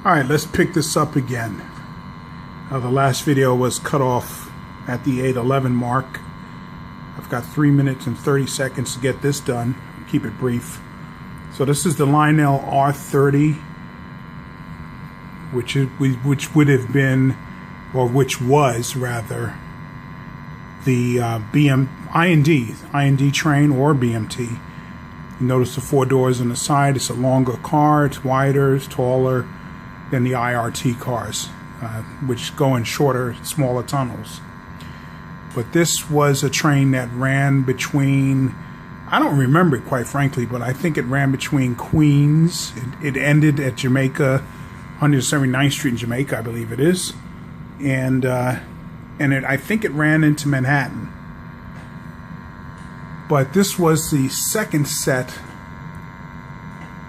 Alright, let's pick this up again. The last video was cut off at the 8:11 mark. I've got 3 minutes and 30 seconds to get this done. Keep it brief. So this is the LIONEL R-30, which would have been, or which was rather, the IND train or BMT. You notice the 4 doors on the side. It's a longer car. It's wider. It's taller than the IRT cars, which go in shorter, smaller tunnels. But this was a train that ran between, I don't remember it quite frankly, but I think it ran between Queens. It ended at Jamaica, 179th Street in Jamaica, I believe it is. And I think it ran into Manhattan. But this was the second set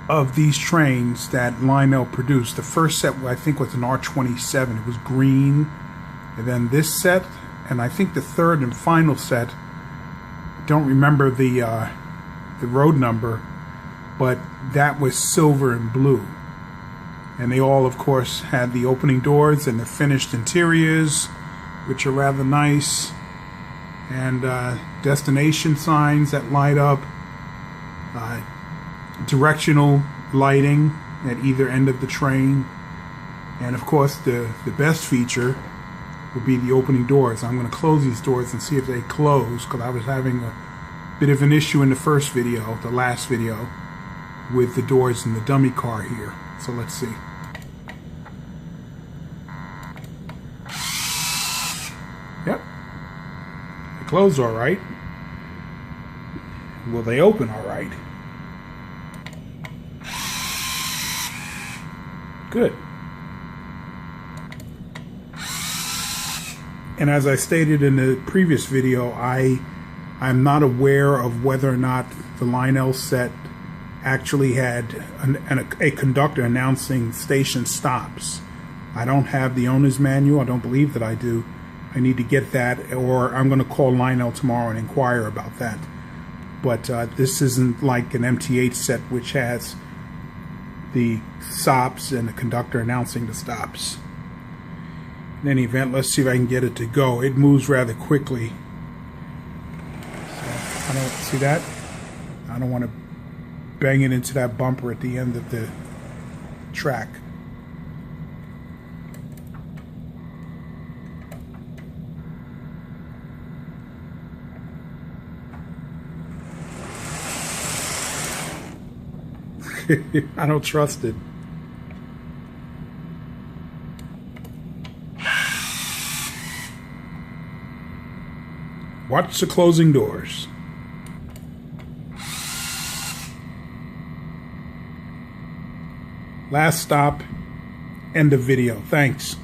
of these trains that LIONEL produced. The first set, I think, was an R-27. It was green. And then this set, and I think the third and final set, don't remember the road number, but that was silver and blue. And they all, of course, had the opening doors and the finished interiors, which are rather nice, and destination signs that light up, directional lighting at either end of the train, and of course the best feature would be the opening doors. I'm going to close these doors and see if they close, because I was having a bit of an issue in the first video, the last video, with the doors in the dummy car here. So let's see. Yep, they close all right. Will they open all right? Good. And as I stated in the previous video, I'm not aware of whether or not the LIONEL set actually had a conductor announcing station stops. I don't have the owner's manual. I don't believe that I do. I need to get that, or I'm going to call LIONEL tomorrow and inquire about that. But this isn't like an MT8 set, which has the stops and the conductor announcing the stops. In any event, let's see if I can get it to go. It moves rather quickly. So I don't see that. I don't want to bang it into that bumper at the end of the track. I don't trust it. Watch the closing doors. Last stop, end of video. Thanks.